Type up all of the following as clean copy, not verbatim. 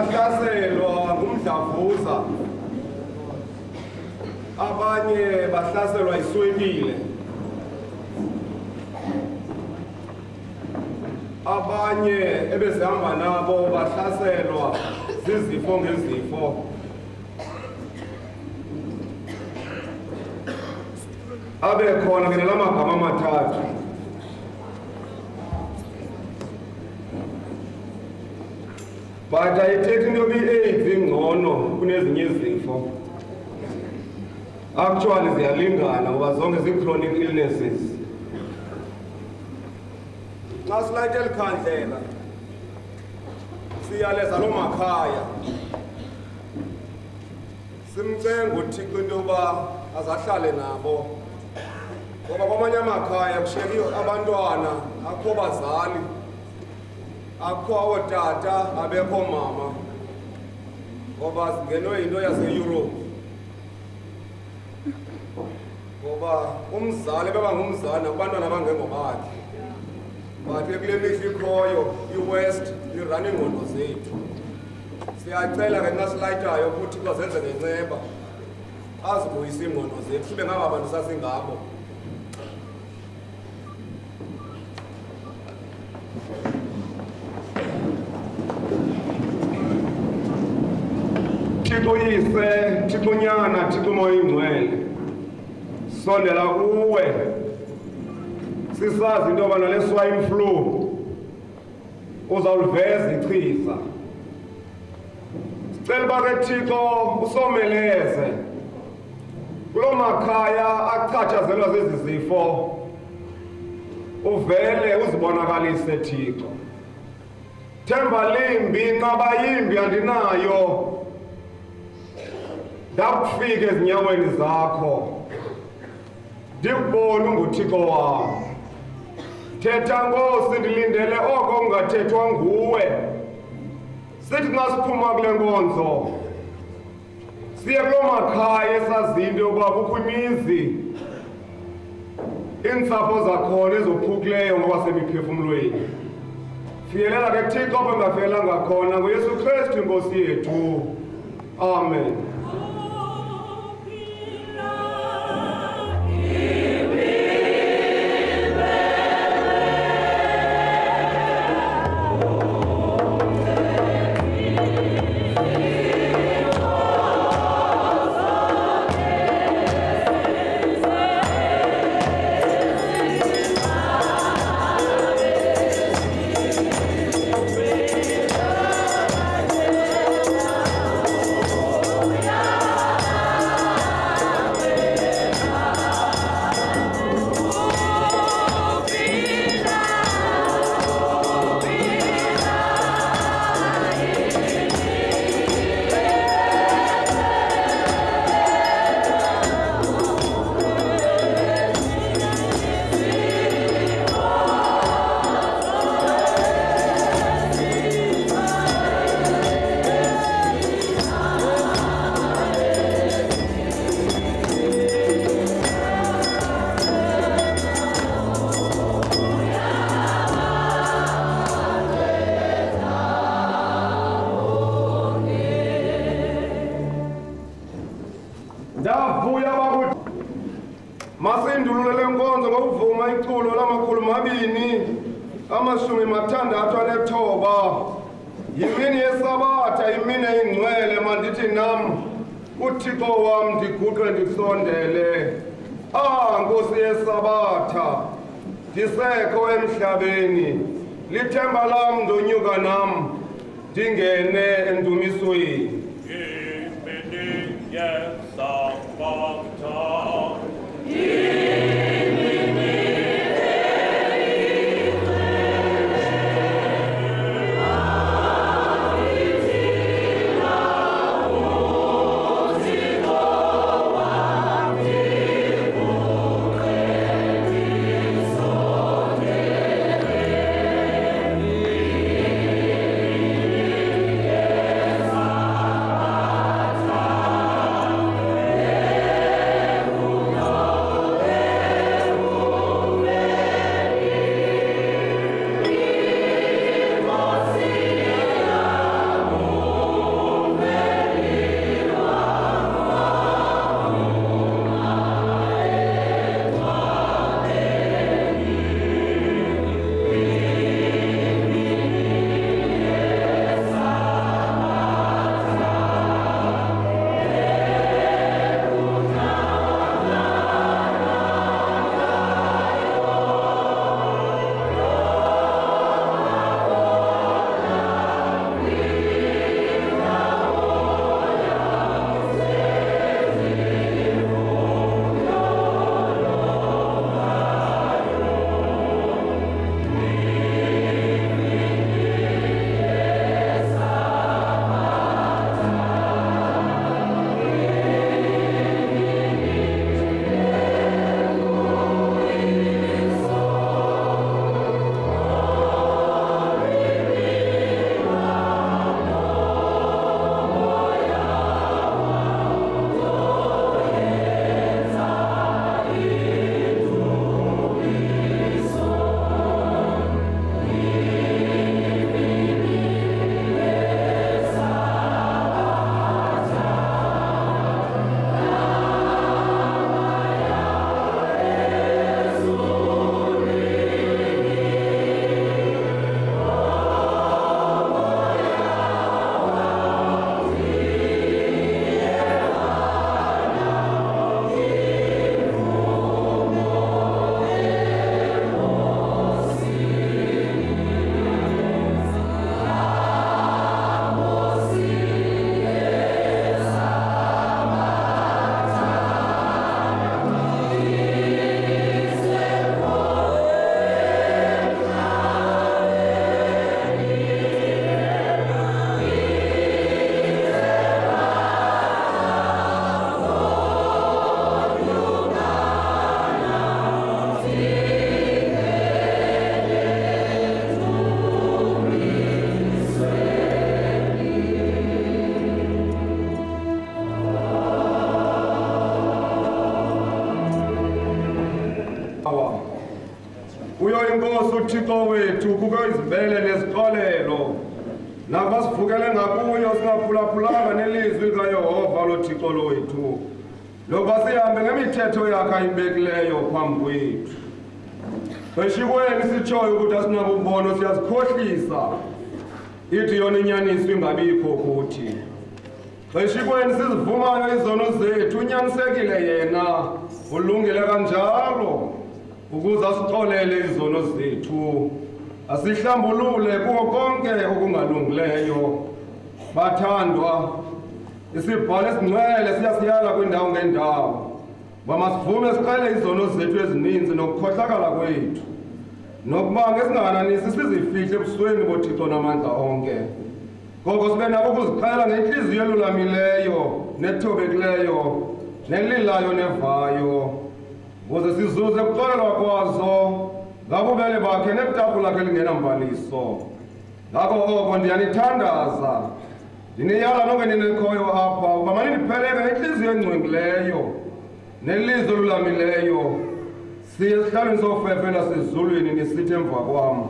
bahlaselwa ngumdlavuza, abanye bahlaselwa iswekile, abanye ebesihamba nabo bahlaselwa zizifo ngezifo. Abe khona ke lamagama amathathu. But ayithethi into yoba i-AIDS ingcono kunezinye izifo. Actually ziyalingana ngoba zonke zi-chronic illnesses. Xa silayite elikhandlela siyaleza loo makhaya simcenga uThixo into yoba azahlale nabo, ngoba kwamanye amakhaya kushiyekiwe abantwana, akho bazali, akho ootata, abekho mama, ngoba singenwe yinto yaseEurope. Ngoba umzali beba ngumzali nakubantwana abangengobakhe. But kule mihla ikhoyo iWest irana ingqondo zethu. Siyacela ke nasilayitayo ukuthi uzenze ngenceba azibuyise ingqondo zethu sibe ngaba bantu sasingabo. Thixo Yise, Thixo Nyana, Thixo Moya Ingcwele, sondela kuwe sisazi into yoba nale swine flu uzawuliveza ichiza. Sicela uba ke Thixo usomeleze kuloo makhaya achatshazelwa zezi zifo, uvele uzibonakalise Thixo. Themba limbi, nqaba yimbi andinayo, ndakufika ezinyaweni zakho, ndikubone unguThixo wam. Thetha Nkosi, ndilindele oko kungathethwa nguwe. Sithi xa siphuma kule nkonzo siye kuloo makhaya esaziyo into yokuba kukho imizi iintsapho zakhona ezophukileyo ngokwasemiphefumlweni. Fiyelela ke Thixo apho engafikelanga khona ngoYesu Kristu iNkosi yethu. Amen. Ndavuya bakuthi masindulule le nkonzo ngokuvuma iculo lama-269. Yimini yeSabatha, yimini eyingcwele, mandithi nam uThixo wam ndiguqe ndikusondele. Nkosi yeSabatha, ndisekho emhlabeni, lithemba lam ndonyuka nam ndingene endumisweni. uThixo wethu kukho izibele nezixolelo. Nakuba sivukele ngakuyo singaphulaphulanga nelizwi likaYehova loThixo lwethu. Lokuba sihambe ngemithetho yakhe ayibekileyo phambi kwethu. Xeshikweni sitshoyo ukuthi asinabo umbono siyazikhohlisa. Ithi yona inyaniso ingabikho kuthi. Xeshikweni sizivumayo izono zethu unyanisekile yena ulungile kanjalo ukuze asixolele izono zethu asihlambulule kuko konke okungalungileyo. Bathandwa, isibhalo esingcwele siyasiyala kwindawo ngendawo uba masivume siqale izono zethu ezininzi nokukhohlakala kwethu nokuba ngesingananisi sizifihle ebusweni boThixo namandla onke. Ngoko sibe nako ukuzixhela ngenhliziyo elulamileyo nethobekileyo nelilayo nevayo ukuze sizuze ukuxolelwa kwazo ngabubele bakhe netafula lakhe lingenambaliso. Ngako oko ndiyanithandaza ndiniyala nonke ninekhoyo apha uba manindipheleke ngenhliziyo engcwengileyo nelizwi olulamileyo siye esihlalweni sofefe lasezulwini nisithi emva kwam.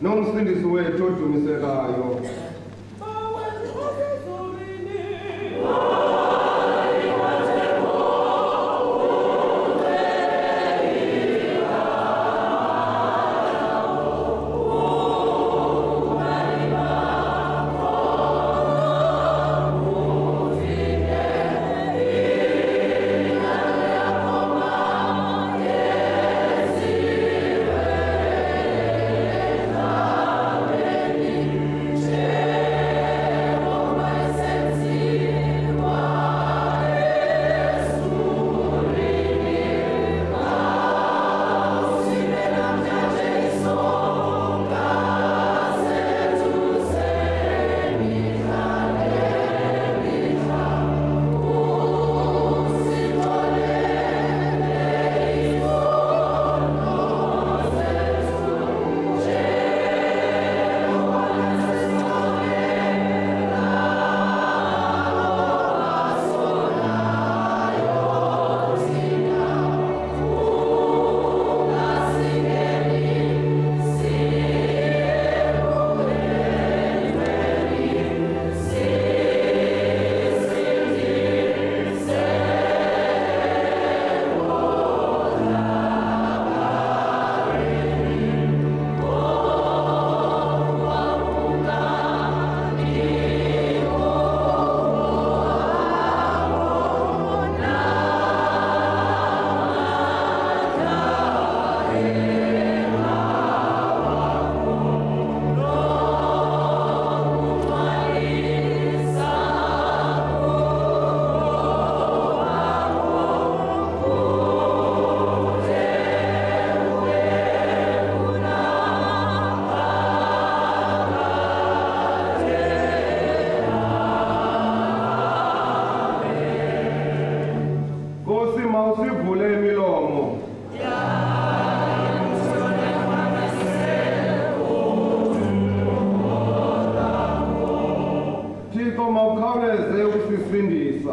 Nomsindisi wethu odumisekayo. Yeah.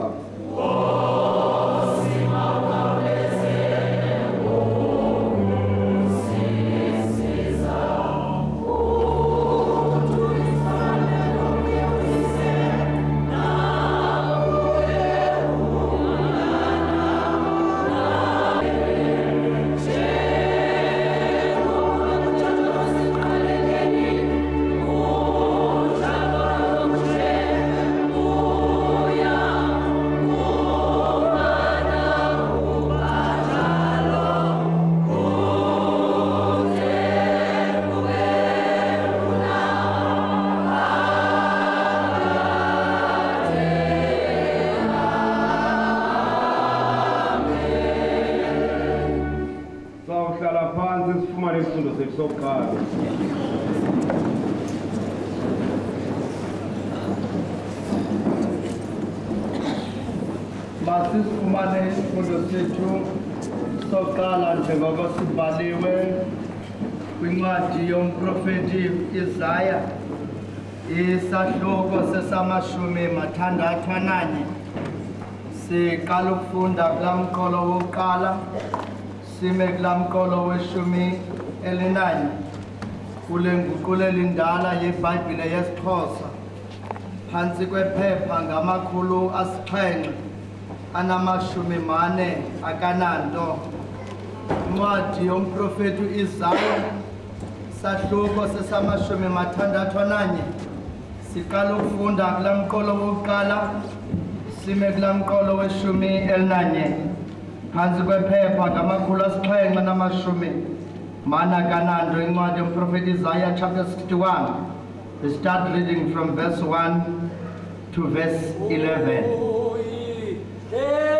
baba. Masifumane isifundo sethu soqala njengoba sibhaliwe kwincwadi yomprofeti Isaya isahloko sesamashumi mathandathu ananye. Siqala ukufunda kulaa mqolo wokuqala sime kulaa mqolo weshumi elinanye kule nguqulo elindala yeBhayibhile yesiXhosa phantsi kwephepha ngamakhulu asixhenxe anamashumi mane akananto. Incwadi yomprofeti Isaya sahluko sesamashumi mathandathu ananye. Siqala ukufunda kulaa mqolo wokuqala sime kulaa mqolo weshumi elinanye phantsi kwephepha ngamakhulu asixhenxe anamashumi mane akananto. Incwadi yomprofeti Isaiah chapter 61. We start reading from verse 1 to verse 11. Yeah.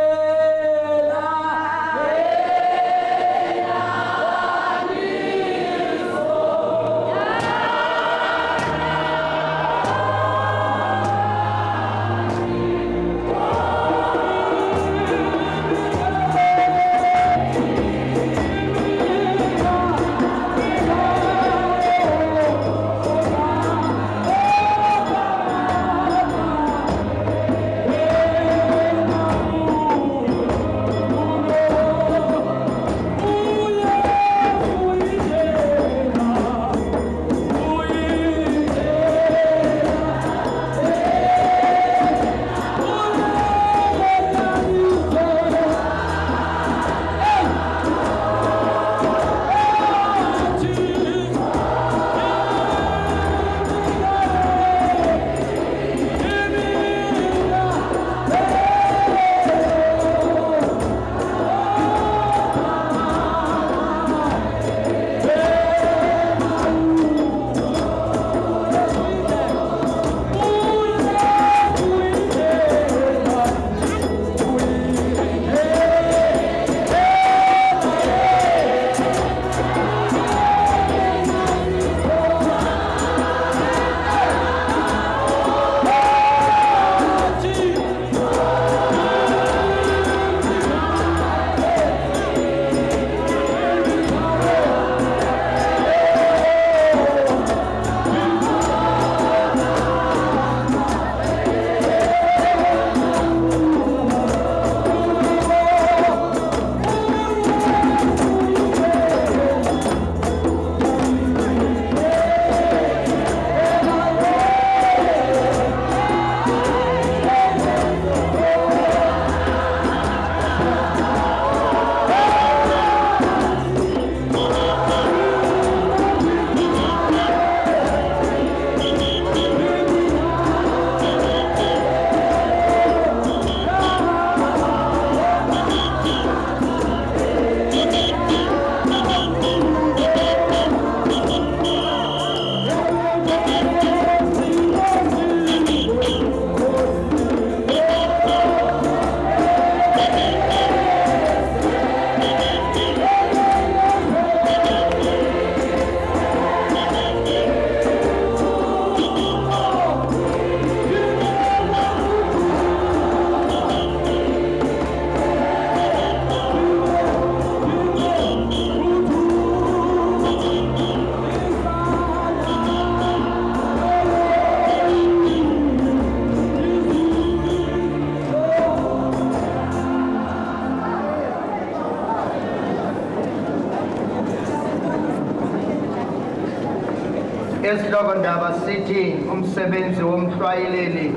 Esihloko ndaba sithi umsebenzi womhlwayeleli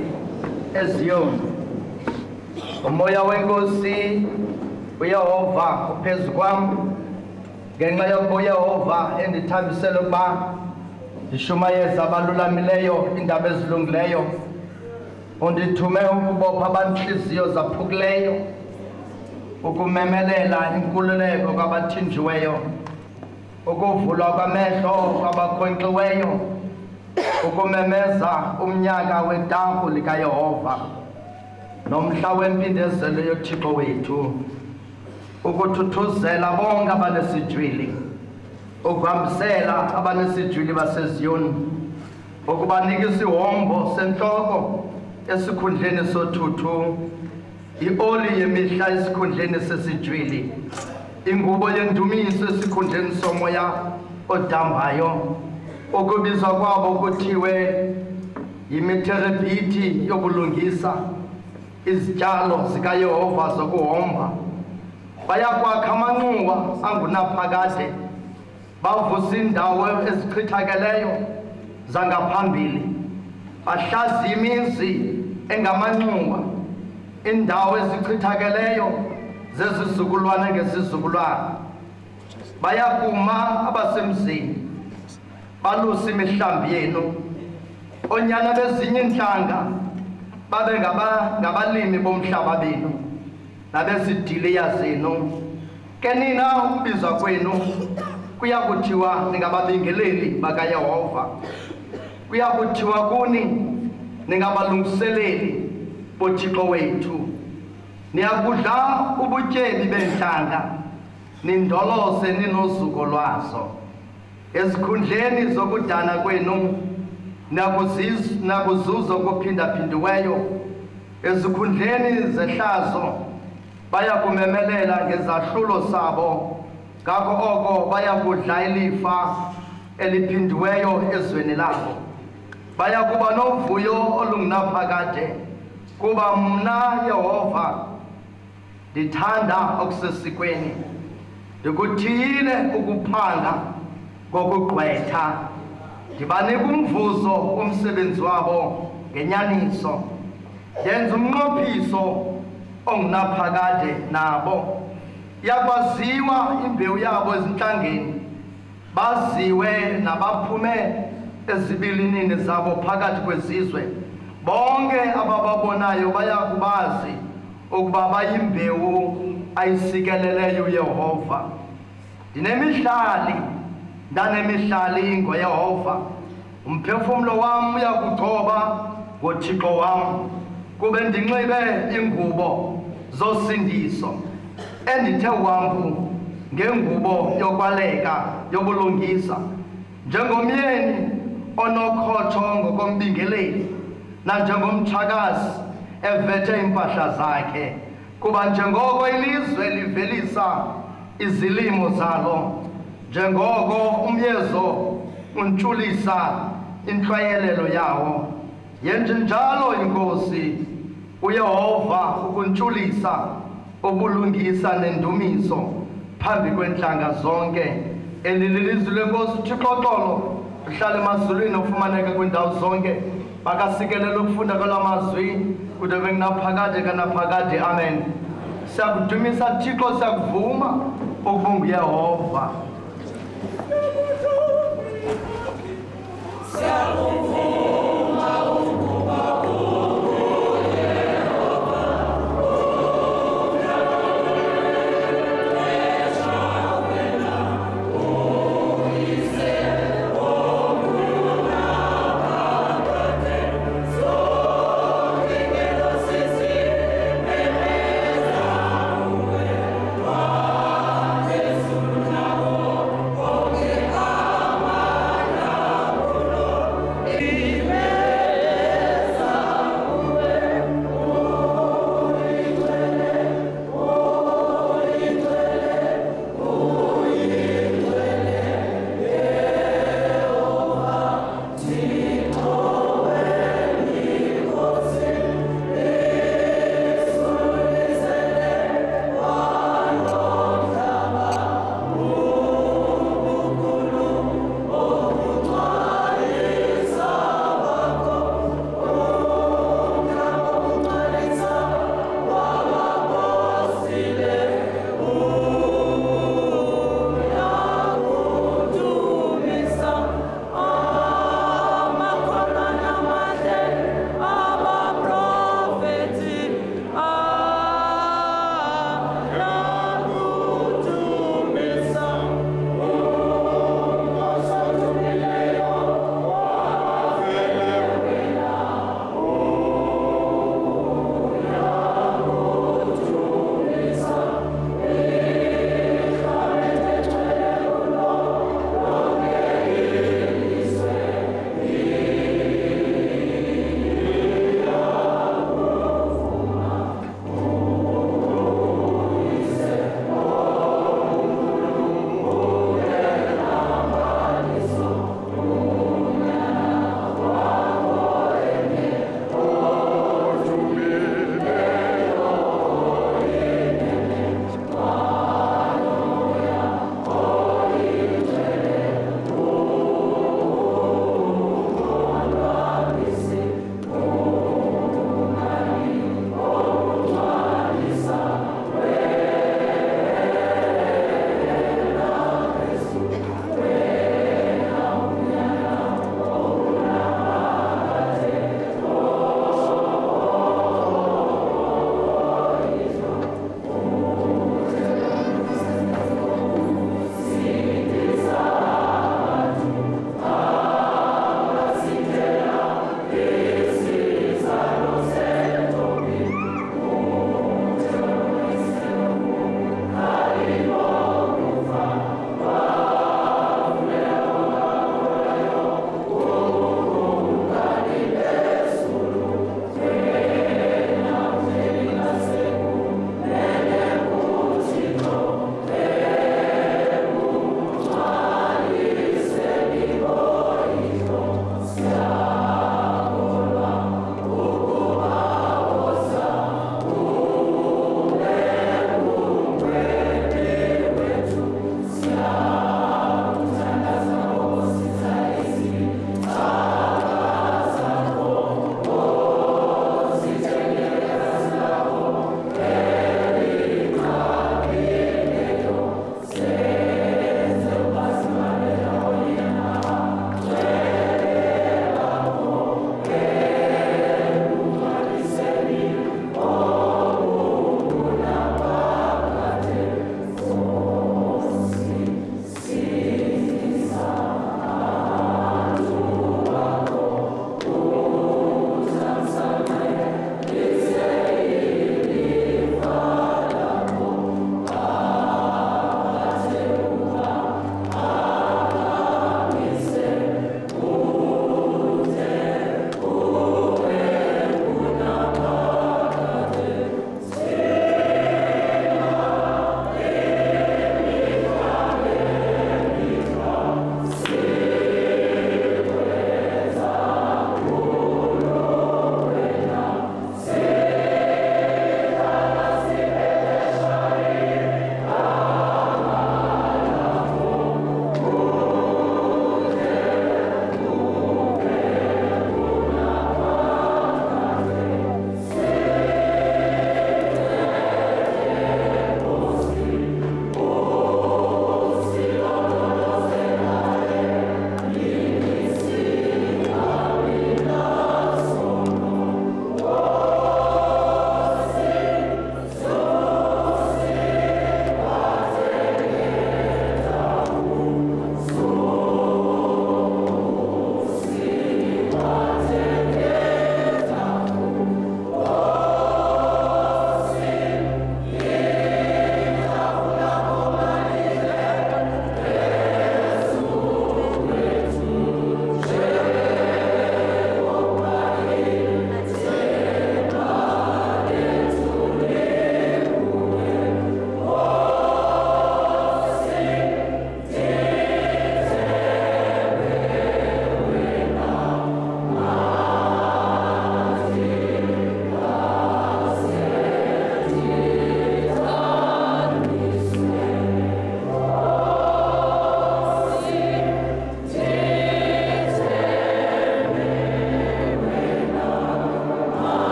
eZiyoni. Umoya wenkosi uYehova uphezu kwami ngenxa yokuba uYehova endithambisela ukuba ndishumayeza abalulamileyo indaba ezilungileyo. Undithume ukubopha abanhliziyo zaphukileyo, ukumemelela inkululeko kwabathinjiweyo, ukuvulwa kwamehlo kwabakhonqiweyo, ukumemeza umnyaka wetafu likaYehova nomhla wempindezelo yoThixo wethu, ukuthuthuzela bonke abanesijwili, ukuhambisela abanesijwili baseZiyoni, ukubanika isihombo senhloko esikhundleni sothuthu, ioli yemihla esikhundleni sesijwili, ingubo yendumiso esikhundleni somoya odambayo, ukubizwa kwabo kuthiwe yimiterebhithi yokulungisa, izityalo zikaYehova zokuhomba. Bayakwakha amanxiwa angunaphakade, bavusa indawo ezichithakeleyo zangaphambili, bahlaziya imizi engamanxiwa, indawo ezichithakeleyo zezizukulwane ngezizukulwane. Bayakuma abasemzini, balusa imihlambi yenu. Onyana bezinye inhlanga babe ngabalimi bomhlaba benu nabezidiliya zenu. Ke nina ukubizwa kwenu kuya kuthiwa ningababingeleli bakaYehova. Kuya kuthiwa kuni ningabalungiseleli boThixo wethu. Niyakudla ubutyebi benhlanga, nindolose ninozuko lwazo. Ezikhundleni zokudana kwenu nakuzuza okuphindaphindiweyo, ezikhundleni zehlazo bayakumemelela ngezahlulo zabo. Ngakho oko bayakudla ilifa eliphindiweyo ezweni labo. Bayakuba novuyo olungunaphakade, kuba mna Yehova ndithanda okusesikweni, ndikuthiyile ukuphanga ngokugqwetha. Ndibanika umvuzo womsebenzi wabo ngenyaniso, ndenza umnqophiso ongunaphakade nabo. Yakwaziwa imbewu yabo ezintlangeni, baziwe nabaphume ezibilinini zabo phakathi kwezizwe. Bonke abababonayo bayakubazi ukuba bayimbewu ayisikeleleyo uYehova. Ndanemihlali ngoYehova, umphefumlo wam uyakugcoba ngoThixo wam, kube ndinxibe ingubo zosindiso, endithe wambu ngengubo yokwaleka yobulungisa, njengomyeni onokhotsho ngokombingeleli, nanjengomtshakazi evethe impahla zakhe. Kuba njengoko ilizwe livelisa izilimo zalo, njengoko umyezo untshulisa intlwayelelo yawo, yenje njalo inkosi uYehova ukuntshulisa ubulungisa nendumiso phambi kwentlanga zonke. Eli lilizwi lenkosi uThixo xolo lihlale emazulwini ofumaneka kwiindawo zonke. Makasikelele ukufunda kwala mazwi kude bekunaphakade kanaphakade. Amen. Siyakudumisa Thixo, siyakuvuma ukuba unguYehova. Oh,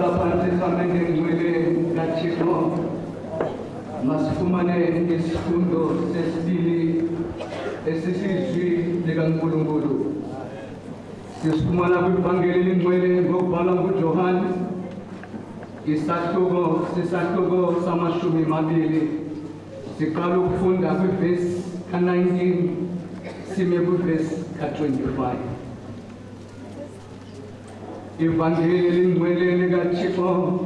Sihlala phansi samenze ngcwele kaThixo. Masifumane isifundo sesibili esisizwi likaNkulunkulu. Sifumana kwivangeli elingcwele ngokubhalwa nguJohane isahluko samashumi mabili. Siqala ukufunda kwivesi ka-19 sime kwivesi ka-25. Ivangeli elingcwele likaThixo